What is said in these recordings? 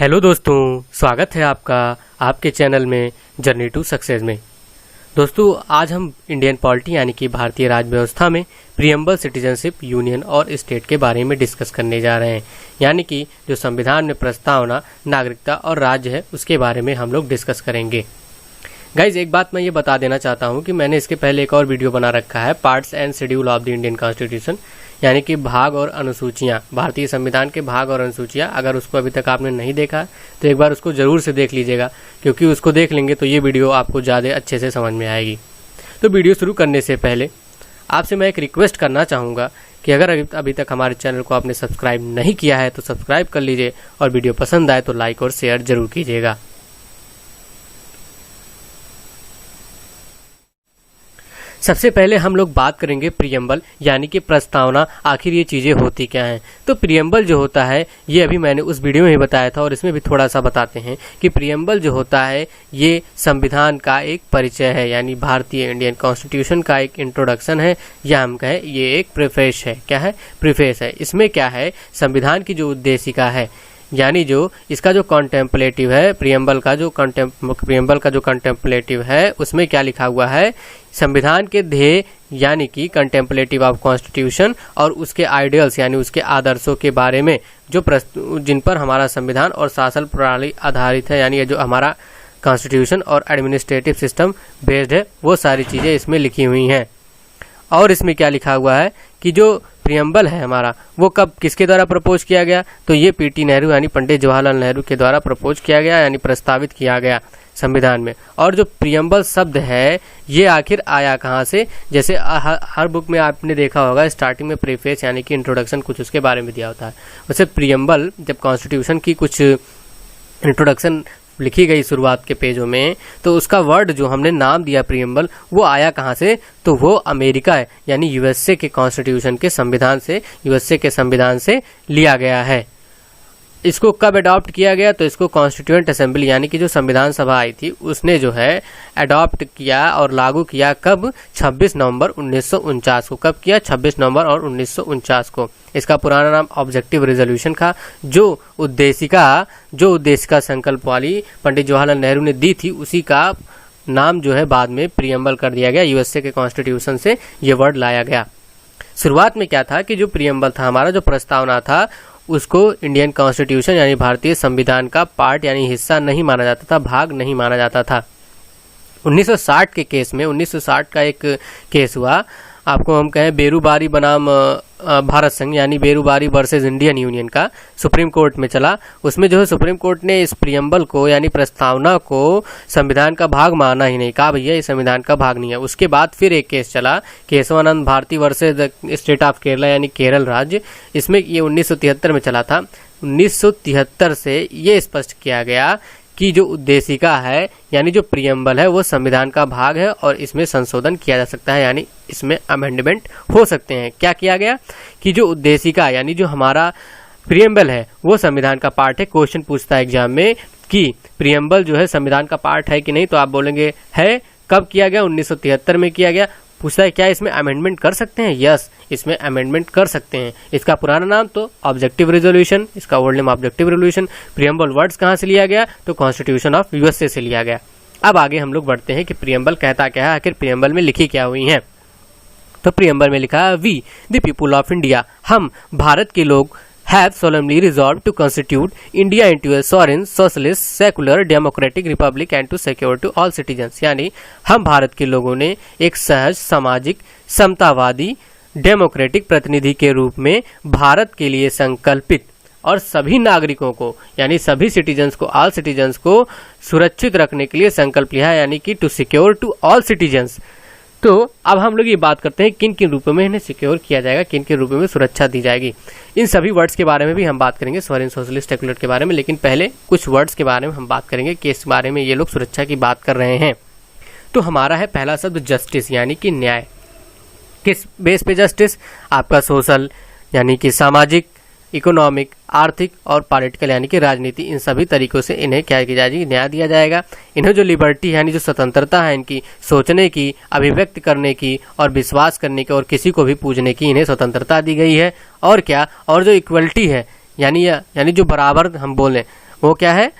Hello दोस्तों, स्वागत है आपका आपके चैनल में जर्नी टू सक्सेस में। दोस्तों, आज हम इंडियन पॉलिटी यानी कि भारतीय राज व्यवस्था में प्रीएम्बल, सिटीजनशिप, यूनियन और स्टेट के बारे में डिस्कस करने जा रहे हैं। यानी कि जो संविधान में प्रस्तावना, नागरिकता और राज्य है, उसके बारे में हम लोग डिस्कस करेंगे। गाइज, एक बात मैं ये बता देना चाहता हूँ कि मैंने इसके पहले एक और वीडियो बना रखा है, parts and schedule of the Indian constitution, यानी कि भाग और अनुसूचियाँ, भारतीय संविधान के भाग और अनुसूचियाँ। अगर उसको अभी तक आपने नहीं देखा तो एक बार उसको जरूर से देख लीजिएगा, क्योंकि उसको देख लेंगे तो ये वीडियो आपको ज़्यादा अच्छे से समझ में आएगी। तो वीडियो शुरू करने से पहले आपसे मैं एक रिक्वेस्ट करना चाहूँगा कि अगर अभी तक हमारे चैनल को आपने सब्सक्राइब नहीं किया है तो सब्सक्राइब कर लीजिए, और वीडियो पसंद आए तो लाइक और शेयर जरूर कीजिएगा। सबसे पहले हम लोग बात करेंगे प्रीएम्बल यानी कि प्रस्तावना। आखिर ये चीज़ें होती क्या हैं? तो प्रीएम्बल जो होता है, ये अभी मैंने उस वीडियो में ही बताया था और इसमें भी थोड़ा सा बताते हैं कि प्रीएम्बल जो होता है ये संविधान का एक परिचय है, यानी भारतीय इंडियन कॉन्स्टिट्यूशन का एक इंट्रोडक्शन है, या हम कहें ये एक प्रीफेस है। क्या है? प्रीफेस है। इसमें क्या है? संविधान की जो उद्देशिका है, यानी जो इसका जो कॉन्टेम्पलेटिव है, प्रीएम्बल का जो कॉन्टेम्पलेटिव है, उसमें क्या लिखा हुआ है? संविधान के ध्येय यानी कि कंटेम्पलेटिव ऑफ कॉन्स्टिट्यूशन और उसके आइडियल्स यानी उसके आदर्शों के बारे में जो जिन पर हमारा संविधान और शासन प्रणाली आधारित है, यानी जो हमारा कॉन्स्टिट्यूशन और एडमिनिस्ट्रेटिव सिस्टम बेस्ड है, वो सारी चीज़ें इसमें लिखी हुई हैं। और इसमें क्या लिखा हुआ है कि जो प्रीएम्बल है हमारा, वो कब किसके द्वारा प्रपोज किया गया? तो ये पीटी नेहरू यानी पंडित जवाहरलाल नेहरू के द्वारा प्रपोज किया गया, यानी प्रस्तावित किया गया संविधान में। और जो प्रीएम्बल शब्द है ये आखिर आया कहाँ से? जैसे हर बुक में आपने देखा होगा स्टार्टिंग में प्रीफेस यानी कि इंट्रोडक्शन कुछ उसके बारे में दिया होता है। वैसे प्रीएम्बल जब कॉन्स्टिट्यूशन की कुछ इंट्रोडक्शन लिखी गई शुरुआत के पेजों में, तो उसका वर्ड जो हमने नाम दिया प्रीएम्बल, वो आया कहाँ से? तो वो अमेरिका है, यानी यूएसए के कॉन्स्टिट्यूशन के संविधान से, यूएसए के संविधान से लिया गया है। इसको कब अडॉप्ट किया गया? तो इसको कॉन्स्टिट्यूएंट असेंबली यानी कि जो संविधान सभा आई थी उसने जो है अडॉप्ट किया और लागू किया कब? 26 नवंबर 1949 को। कब किया? 26 नवंबर और 1949 को। इसका पुराना नाम ऑब्जेक्टिव रेजोल्यूशन था। जो उद्देशिका संकल्प वाली पंडित जवाहरलाल नेहरू ने दी थी, उसी का नाम जो है बाद में प्रीएम्बल कर दिया गया। यूएसए के कॉन्स्टिट्यूशन से ये वर्ड लाया गया। शुरुआत में क्या था कि जो प्रीएम्बल था हमारा, जो प्रस्तावना था, उसको इंडियन कॉन्स्टिट्यूशन यानी भारतीय संविधान का पार्ट यानी हिस्सा नहीं माना जाता था, भाग नहीं माना जाता था। 1960 के केस में, 1960 का एक केस हुआ, आपको हम कहें बेरूबारी बनाम भारत संघ यानी बेरूबारी वर्सेस इंडियन यूनियन का, सुप्रीम कोर्ट में चला। उसमें जो है सुप्रीम कोर्ट ने इस प्रीएम्बल को यानी प्रस्तावना को संविधान का भाग माना ही नहीं, कहा भैया ये संविधान का भाग नहीं है। उसके बाद फिर एक केस चला, Kesavananda Bharati versus state of Kerala यानी केरल राज्य। इसमें ये 1973 में चला था। 1973 से ये स्पष्ट किया गया कि जो उद्देशिका है यानी जो प्रीएम्बल है वो संविधान का भाग है और इसमें संशोधन किया जा सकता है, यानी इसमें अमेंडमेंट हो सकते हैं। क्या किया गया कि जो उद्देशिका यानी जो हमारा प्रीएम्बल है वो संविधान का पार्ट है। क्वेश्चन पूछता है एग्जाम में कि प्रीएम्बल जो है संविधान का पार्ट है कि नहीं, तो आप बोलेंगे है। कब किया गया? 1973 में किया गया। पूछता है क्या इसमें अमेंडमेंट कर सकते हैं? यस, इसमें अमेंडमेंट कर सकते हैं। इसका पुराना नाम तो ऑब्जेक्टिव रेजोल्यूशन, इसका old name objective resolution. Preamble words कहाँ से लिया गया? तो कॉन्स्टिट्यूशन ऑफ यूएसए से लिया गया। अब आगे हम लोग बढ़ते हैं कि प्रीएम्बल कहता क्या है, आखिर प्रीएम्बल में लिखी क्या हुई है। तो प्रीएम्बल में लिखा है, we the people of India, हम भारत के लोग have solemnly resolved to constitute India into a sovereign, socialist, secular, democratic republic and to secure to all citizens। यानी हम भारत के लोगों ने एक सहज, सामाजिक, समतावादी, डेमोक्रेटिक प्रतिनिधि के रूप में भारत के लिए संकल्पित और सभी नागरिकों को यानी सभी सिटीजन्स को, ऑल सिटीजन्स को सुरक्षित रखने के लिए संकल्प लिया है, यानी कि to secure to all citizens. तो अब हम लोग ये बात करते हैं किन किन रूपों में इन्हें सिक्योर किया जाएगा, किन किन रूपों में सुरक्षा दी जाएगी। इन सभी वर्ड्स के बारे में भी हम बात करेंगे, सॉवरेन, सोशलिस्ट, सेकुलर के बारे में। लेकिन पहले कुछ वर्ड्स के बारे में हम बात करेंगे कि इस बारे में ये लोग सुरक्षा की बात कर रहे हैं। तो हमारा है पहला शब्द जस्टिस यानी कि न्याय। किस बेस पे जस्टिस? आपका सोशल यानी कि सामाजिक, इकोनॉमिक, आर्थिक और पॉलिटिकल यानी कि राजनीति, इन सभी तरीकों से इन्हें क्या किया जाएगी? न्याय दिया जाएगा। इन्हें जो लिबर्टी है यानी जो स्वतंत्रता है इनकी सोचने की, अभिव्यक्त करने की और विश्वास करने की और किसी को भी पूजने की, इन्हें स्वतंत्रता दी गई है। और क्या? और जो इक्वलिटी है यानी जो बराबर हम बोलें वो क्या है,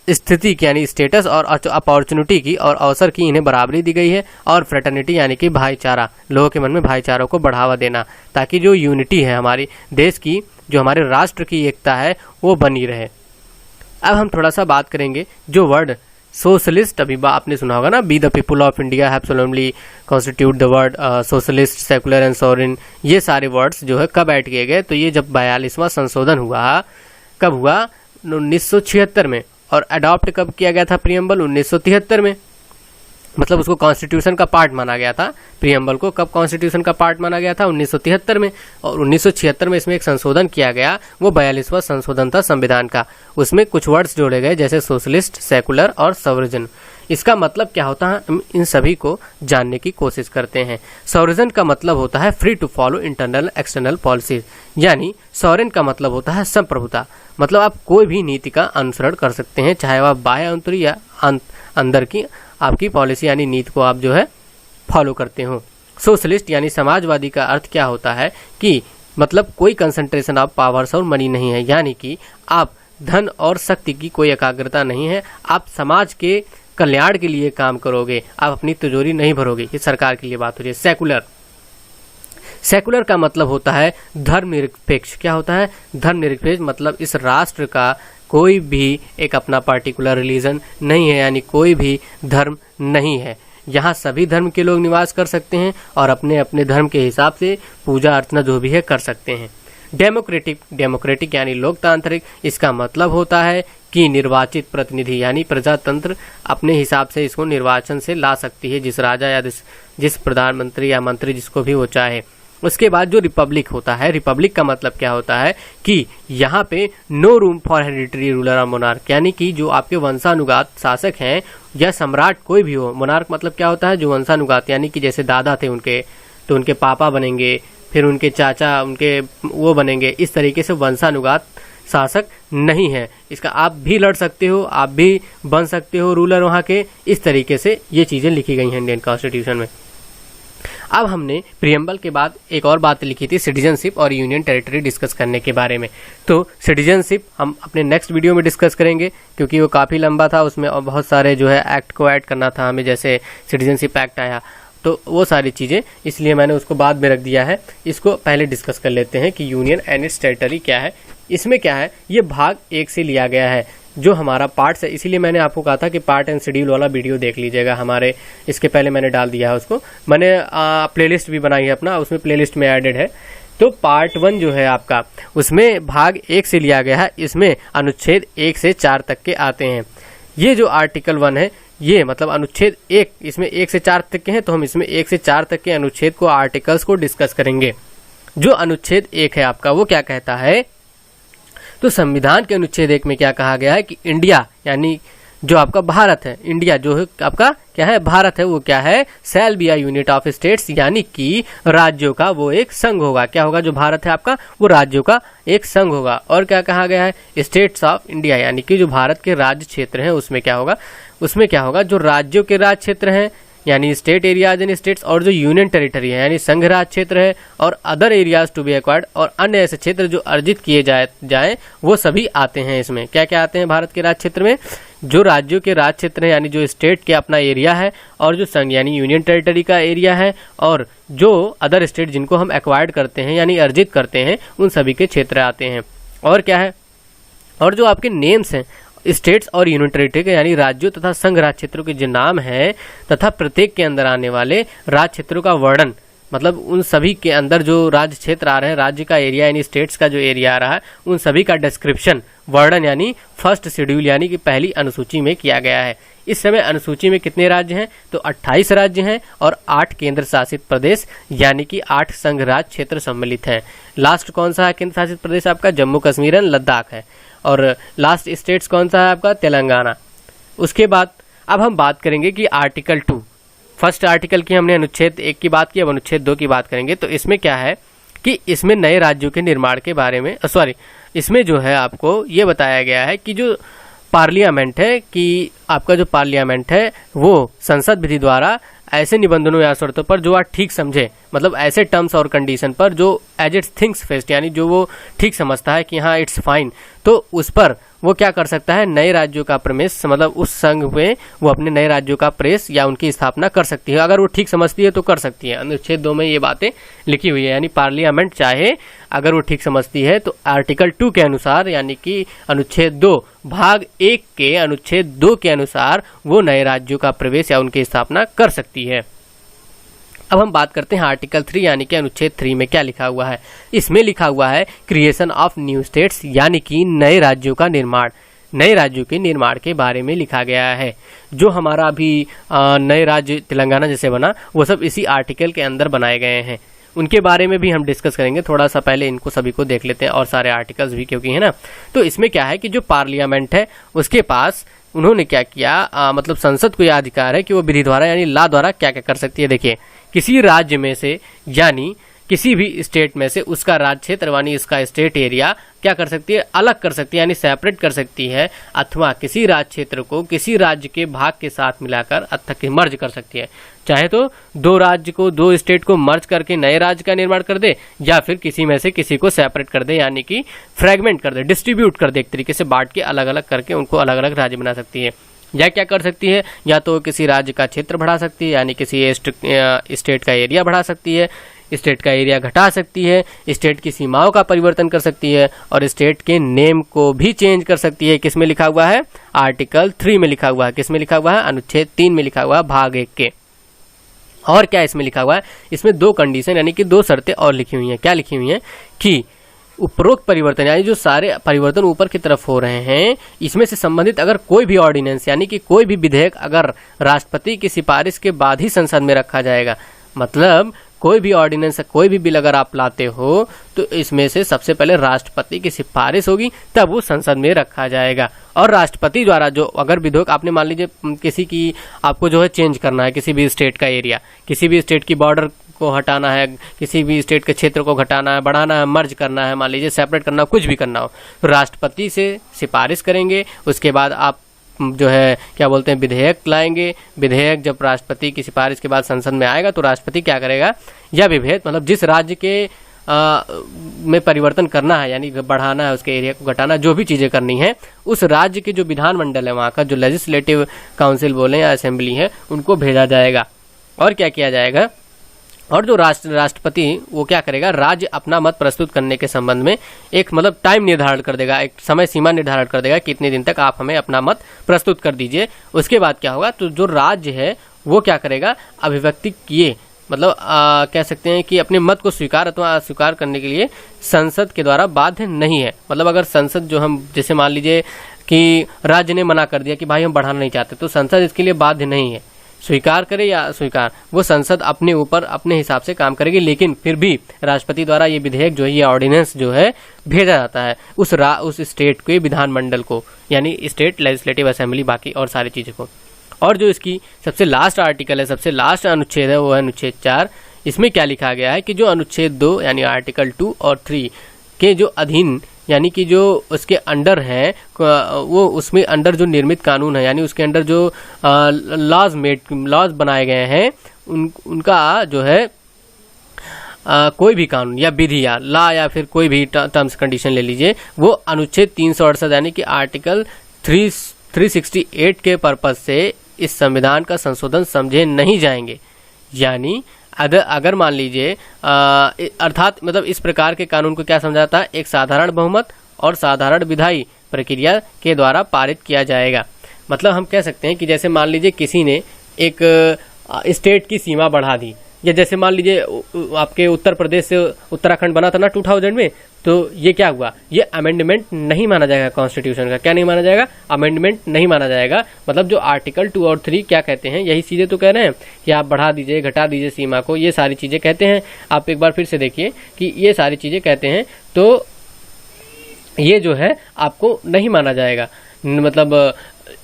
स्थिति की यानी स्टेटस और अपॉर्चुनिटी की और अवसर की इन्हें बराबरी दी गई है। और फ्रेटर्निटी यानी कि भाईचारा, लोगों के मन में भाईचारा को बढ़ावा देना, ताकि जो यूनिटी है हमारी देश की, जो हमारे राष्ट्र की एकता है, वो बनी रहे। अब हम थोड़ा सा बात करेंगे जो वर्ड सोशलिस्ट, अभी आपने सुना होगा ना, we the people of India have solemnly constitute the word socialist, secular and sovereign, ये सारे वर्ड्स जो है कब ऐड किए गए, तो ये जब 42वां संशोधन हुआ, कब हुआ, 1976 में, और अडॉप्ट कब किया गया था प्रीएम्बल, 1973 में, मतलब उसको कॉन्स्टिट्यूशन का पार्ट माना गया था। प्रीएम्बल को कब कॉन्स्टिट्यूशन का पार्ट माना गया था, 1973 में, और 1976 में इसमें एक संशोधन किया गया, वो 42वां संशोधन था संविधान का। उसमें कुछ वर्ड्स जोड़े गए जैसे सोशलिस्ट, सेकुलर और सॉवरेन। इसका मतलब क्या होता है, हम इन सभी को जानने की कोशिश करते हैं। सॉवरेन का मतलब होता है free to follow internal external policies, यानी सॉवरेन का मतलब होता है संप्रभुता, मतलब आप कोई भी नीति का अनुसरण कर सकते हैं, चाहे वह बाह्य, आंतरिक या अंदर की आपकी पॉलिसी यानी नीति को आप जो है फॉलो करते हो। सोशलिस्ट यानी समाजवादी का अर्थ क्या होता है कि मतलब कोई कंसंट्रेशन ऑफ पावर्स और मनी नहीं है, यानी कि आप धन और शक्ति की कोई एकाग्रता नहीं है, आप समाज के कल्याण के लिए काम करोगे, आप अपनी तिजोरी नहीं भरोगे, ये सरकार के लिए बात हो रही है। सेकुलर का मतलब होता है धर्मनिरपेक्ष। क्या होता है, धर्मनिरपेक्ष, मतलब इस राष्ट्र का कोई भी एक अपना पार्टिकुलर रिलीजन नहीं है, यानी कोई भी धर्म नहीं है, यहाँ सभी धर्म के लोग निवास कर सकते हैं और अपने अपने धर्म के हिसाब से पूजा अर्चना जो भी है कर सकते हैं। डेमोक्रेटिक यानी लोकतांत्रिक, इसका मतलब होता है कि निर्वाचित प्रतिनिधि यानी प्रजातंत्र अपने हिसाब से इसको निर्वाचन से ला सकती है, जिस राजा या जिस प्रधानमंत्री या मंत्री जिसको भी वो चाहे। उसके बाद जो रिपब्लिक होता है, रिपब्लिक का मतलब क्या होता है कि यहाँ पे no room for hereditary ruler और मोनार्क, यानी कि जो आपके वंशानुगत शासक हैं या सम्राट कोई भी हो। मोनार्क मतलब क्या होता है, जो वंशानुगत, यानी कि जैसे दादा थे उनके, तो उनके पापा बनेंगे, फिर उनके चाचा उनके वो बनेंगे, इस तरीके से वंशानुगत शासक नहीं है। इसका आप भी लड़ सकते हो, आप भी बन सकते हो रूलर वहाँ के, इस तरीके से ये चीज़ें लिखी गई हैं इंडियन कॉन्स्टिट्यूशन में। अब हमने प्रीएम्बल के बाद एक और बात लिखी थी सिटीजनशिप और यूनियन टेरिटरी डिस्कस करने के बारे में। तो सिटीजनशिप हम अपने नेक्स्ट वीडियो में डिस्कस करेंगे, क्योंकि वो काफ़ी लंबा था, उसमें और बहुत सारे जो है एक्ट को ऐड करना था हमें, जैसे सिटीजनशिप एक्ट आया, तो वो सारी चीज़ें, इसलिए मैंने उसको बाद में रख दिया है। इसको पहले डिस्कस कर लेते हैं कि यूनियन एंड इट्स टेरिटरी क्या है। इसमें क्या है, ये भाग 1 से लिया गया है, जो हमारा पार्ट्स है, इसीलिए मैंने आपको कहा था कि पार्ट एंड शेड्यूल वाला वीडियो देख लीजिएगा हमारे, इसके पहले मैंने डाल दिया है उसको, मैंने प्लेलिस्ट भी बनाई है अपना, उसमें प्लेलिस्ट में एडेड है। तो पार्ट 1 जो है आपका, उसमें भाग 1 से लिया गया है, इसमें अनुच्छेद 1 से 4 तक के आते हैं। ये जो आर्टिकल 1 है, ये मतलब अनुच्छेद 1, इसमें 1 से 4 तक के हैं, तो हम इसमें 1 से 4 तक के अनुच्छेद को, आर्टिकल्स को डिस्कस करेंगे। जो अनुच्छेद 1 है आपका, वो क्या कहता है, तो संविधान के अनुच्छेद 1 में क्या कहा गया है कि इंडिया यानी जो आपका भारत है, इंडिया जो है आपका क्या है, भारत है, वो क्या है, shall be a unit of states, यानी कि राज्यों का वो एक संघ होगा। क्या होगा, जो भारत है आपका वो राज्यों का एक संघ होगा। और क्या कहा गया है, स्टेट्स ऑफ इंडिया, यानी कि जो भारत के राज्य क्षेत्र हैं उसमें क्या होगा, जो राज्यों के राज्य क्षेत्र हैं यानी स्टेट एरियाज एंड स्टेट्स, और जो यूनियन टेरिटरी है यानी संघ राज क्षेत्र है, और other areas to be acquired, और अन्य ऐसे क्षेत्र जो अर्जित किए जाए वो सभी आते हैं इसमें। क्या क्या आते हैं भारत के राज्य क्षेत्र में, जो राज्यों के राज्य क्षेत्र है यानी जो स्टेट के अपना एरिया है, और जो संघ यानी यूनियन टेरिटरी का एरिया है, और जो अदर स्टेट जिनको हम एक्वायर्ड करते हैं यानी अर्जित करते हैं, उन सभी के क्षेत्र आते हैं। और क्या है, और जो आपके नेम्स हैं स्टेट्स और यूनियन टेरिटरी के यानी राज्यों तथा संघ राज्य क्षेत्रों के जो नाम है तथा प्रत्येक के अंदर आने वाले राज्य क्षेत्रों का वर्णन, मतलब उन सभी के अंदर जो राज्य क्षेत्र आ रहे हैं, राज्य का एरिया यानी स्टेट्स का जो एरिया आ रहा है, उन सभी का डिस्क्रिप्शन, वर्णन यानी फर्स्ट शेड्यूल यानी कि पहली अनुसूची में किया गया है। इस समय अनुसूची में कितने राज्य हैं, तो 28 राज्य हैं और 8 केंद्र शासित प्रदेश यानी कि 8 संघ राज्य क्षेत्र सम्मिलित हैं। लास्ट कौन सा है केंद्र शासित प्रदेश आपका, जम्मू कश्मीर एंड लद्दाख है, और लास्ट स्टेट्स कौन सा है आपका, तेलंगाना। उसके बाद अब हम बात करेंगे कि आर्टिकल 2, फर्स्ट आर्टिकल की हमने अनुच्छेद 1 की बात की, अब अनुच्छेद 2 की बात करेंगे। तो इसमें क्या है कि इसमें नए राज्यों के निर्माण के बारे में इसमें जो है आपको ये बताया गया है कि जो पार्लियामेंट है, कि आपका जो पार्लियामेंट है वो संसद विधि द्वारा ऐसे निबंधनों या शर्तों पर जो आप ठीक समझे, मतलब ऐसे टर्म्स और कंडीशन पर जो एज इट्स थिंक्स फेस्ट, यानी जो वो ठीक समझता है कि हाँ इट्स फाइन, तो उस पर वो क्या कर सकता है, नए राज्यों का प्रवेश, मतलब उस संघ में वो अपने नए राज्यों का प्रवेश या उनकी स्थापना कर सकती है। अगर वो ठीक समझती है तो कर सकती है। अनुच्छेद 2 में ये बातें लिखी हुई है, यानी पार्लियामेंट चाहे अगर वो ठीक समझती है तो आर्टिकल 2 के अनुसार, यानी कि अनुच्छेद 2 भाग 1 के अनुच्छेद 2 के अनुसार वो नए राज्यों का प्रवेश या उनकी स्थापना कर सकती है। अब हम बात करते हैं आर्टिकल 3 यानी कि अनुच्छेद 3 में क्या लिखा हुआ है। इसमें लिखा हुआ है क्रिएशन ऑफ न्यू स्टेट्स, यानी कि नए राज्यों का निर्माण। नए राज्यों के निर्माण के बारे में लिखा गया है। जो हमारा अभी नए राज्य तेलंगाना जैसे बना, वो सब इसी आर्टिकल के अंदर बनाए गए हैं। उनके बारे में भी हम डिस्कस करेंगे। थोड़ा सा पहले इनको सभी को देख लेते हैं और सारे आर्टिकल्स भी, क्योंकि है ना। तो इसमें क्या है कि जो पार्लियामेंट है उसके पास उन्होंने क्या किया, मतलब संसद को यह अधिकार है कि वो विधि द्वारा यानी लॉ द्वारा क्या क्या कर सकती है। देखिए, किसी राज्य में से यानी किसी भी स्टेट में से उसका राज्य क्षेत्र यानी इसका स्टेट एरिया क्या कर सकती है, अलग कर सकती है यानी सेपरेट कर सकती है, अथवा किसी राज्य क्षेत्र को किसी राज्य के भाग के साथ मिलाकर अथवा मर्ज कर सकती है। चाहे तो दो राज्य को, दो स्टेट को मर्ज करके नए राज्य का निर्माण कर दे, या फिर किसी में से किसी को सेपरेट कर दे यानी कि फ्रेगमेंट कर दे, डिस्ट्रीब्यूट कर दे, एक तरीके से बांट के अलग अलग करके उनको अलग अलग राज्य बना सकती है। या क्या कर सकती है, या तो किसी राज्य का क्षेत्र बढ़ा सकती है यानी किसी स्टेट का एरिया बढ़ा सकती है, स्टेट का एरिया घटा सकती है, स्टेट की सीमाओं का परिवर्तन कर सकती है, और स्टेट के नेम को भी चेंज कर सकती है। किस में लिखा हुआ है, आर्टिकल 3 में लिखा हुआ है। किस में लिखा हुआ है, अनुच्छेद 3 में लिखा हुआ है भाग 1 के। और क्या इसमें लिखा हुआ है, इसमें दो कंडीशन यानी कि दो शर्तें और लिखी हुई हैं। क्या लिखी हुई हैं कि उपरोक्त परिवर्तन यानी जो सारे परिवर्तन ऊपर की तरफ हो रहे हैं, इसमें से संबंधित अगर कोई भी ऑर्डिनेंस यानी कि कोई भी विधेयक अगर राष्ट्रपति की सिफारिश के बाद ही संसद में रखा जाएगा, मतलब कोई भी ऑर्डिनेंस, कोई भी बिल अगर आप लाते हो तो इसमें से सबसे पहले राष्ट्रपति की सिफारिश होगी, तब वो संसद में रखा जाएगा। और राष्ट्रपति द्वारा जो अगर विधेयक आपने मान लीजिए किसी की आपको जो है चेंज करना है, किसी भी स्टेट का एरिया, किसी भी स्टेट की बॉर्डर को हटाना है, किसी भी स्टेट के क्षेत्र को घटाना है, बढ़ाना है, मर्ज करना है, मान लीजिए सेपरेट करना, कुछ भी करना हो, तो राष्ट्रपति से सिफारिश करेंगे। उसके बाद आप जो है क्या बोलते हैं, विधेयक लाएंगे। विधेयक जब राष्ट्रपति की सिफारिश के बाद संसद में आएगा तो राष्ट्रपति क्या करेगा, यह विधेयक मतलब जिस राज्य के में परिवर्तन करना है यानी बढ़ाना है, उसके एरिया को घटाना, जो भी चीजें करनी है, उस राज्य के जो विधानमंडल है, वहाँ का जो लेजिस्लेटिव काउंसिल बोले या असेंबली है, उनको भेजा जाएगा। और क्या किया जाएगा, और जो राष्ट्रपति वो क्या करेगा, राज्य अपना मत प्रस्तुत करने के संबंध में एक मतलब टाइम निर्धारण कर देगा, एक समय सीमा निर्धारण कर देगा कि इतने दिन तक आप हमें अपना मत प्रस्तुत कर दीजिए। उसके बाद क्या होगा, तो जो राज्य है वो क्या करेगा, अभिव्यक्ति किए मतलब कह सकते हैं कि अपने मत को स्वीकार अथवा अस्वीकार करने के लिए संसद के द्वारा बाध्य नहीं है। मतलब अगर संसद जो हम जैसे मान लीजिए कि राज्य ने मना कर दिया कि भाई हम बढ़ाना नहीं चाहते, तो संसद इसके लिए बाध्य नहीं है, स्वीकार करे या अस्वीकार, वो संसद अपने ऊपर अपने हिसाब से काम करेगी। लेकिन फिर भी राष्ट्रपति द्वारा ये विधेयक जो है, ये ऑर्डिनेंस जो है भेजा जाता है उस स्टेट के विधानमंडल को, यानी स्टेट लेजिस्लेटिव असेंबली, बाकी और सारी चीजों को। और जो इसकी सबसे लास्ट आर्टिकल है, सबसे लास्ट अनुच्छेद है, वो है अनुच्छेद 4। इसमें क्या लिखा गया है कि जो अनुच्छेद 2 यानी आर्टिकल 2 और 3 के जो अधीन यानी कि जो उसके अंडर है, वो उसमें अंडर जो निर्मित कानून है यानी उसके अंडर जो लॉज बनाए गए हैं, उनका जो है कोई भी कानून या विधि या लॉ या फिर कोई भी टर्म्स कंडीशन ले लीजिए, वो अनुच्छेद 368 यानी कि आर्टिकल 368 के पर्पज से इस संविधान का संशोधन समझे नहीं जाएंगे। यानी अगर मान लीजिए अर्थात मतलब इस प्रकार के कानून को क्या समझाता है, एक साधारण बहुमत और साधारण विधायी प्रक्रिया के द्वारा पारित किया जाएगा। मतलब हम कह सकते हैं कि जैसे मान लीजिए किसी ने एक स्टेट की सीमा बढ़ा दी, या जैसे मान लीजिए आपके उत्तर प्रदेश से उत्तराखंड बना था ना 2000 में, तो ये क्या हुआ, ये अमेंडमेंट नहीं माना जाएगा कॉन्स्टिट्यूशन का। क्या नहीं माना जाएगा, अमेंडमेंट नहीं माना जाएगा। मतलब जो आर्टिकल 2 और 3 क्या कहते हैं, यही चीजें तो कह रहे हैं कि आप बढ़ा दीजिए, घटा दीजिए सीमा को, ये सारी चीजें कहते हैं। आप एक बार फिर से देखिए कि ये सारी चीजें कहते हैं, तो ये जो है आपको नहीं माना जाएगा। मतलब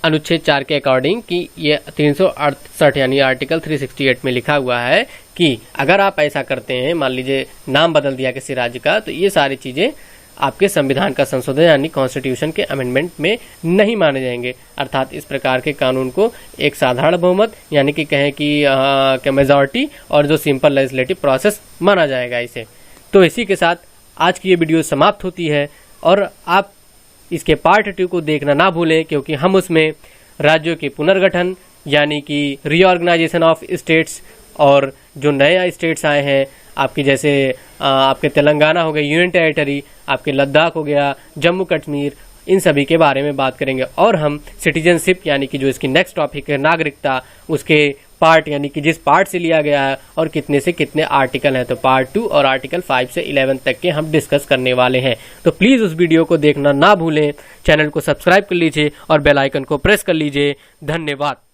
अनुच्छेद 4 के अकॉर्डिंग कि ये 368 यानी आर्टिकल 368 में लिखा हुआ है कि अगर आप ऐसा करते हैं, मान लीजिए नाम बदल दिया किसी राज्य का, तो ये सारी चीजें आपके संविधान का संशोधन यानी कॉन्स्टिट्यूशन के अमेंडमेंट में नहीं माने जाएंगे। अर्थात इस प्रकार के कानून को एक साधारण बहुमत यानी कि कहें कि मेजॉरिटी और जो सिंपल लेजिस्लेटिव प्रोसेस माना जाएगा इसे। तो इसी के साथ आज की ये वीडियो समाप्त होती है और आप इसके पार्ट 2 को देखना ना भूलें, क्योंकि हम उसमें राज्यों के पुनर्गठन यानी कि रीऑर्गेनाइजेशन ऑफ स्टेट्स और जो नए स्टेट्स आए हैं आपके जैसे आपके तेलंगाना हो गया यूनियन टेरिटरी, आपके लद्दाख हो गया, जम्मू कश्मीर, इन सभी के बारे में बात करेंगे। और हम सिटीजनशिप यानी कि जो इसकी नेक्स्ट टॉपिक है नागरिकता, उसके पार्ट यानी कि जिस पार्ट से लिया गया है और कितने से कितने आर्टिकल हैं, तो पार्ट 2 और आर्टिकल 5 से 11 तक के हम डिस्कस करने वाले हैं। तो प्लीज़ उस वीडियो को देखना ना भूलें, चैनल को सब्सक्राइब कर लीजिए और बेल आइकन को प्रेस कर लीजिए। धन्यवाद।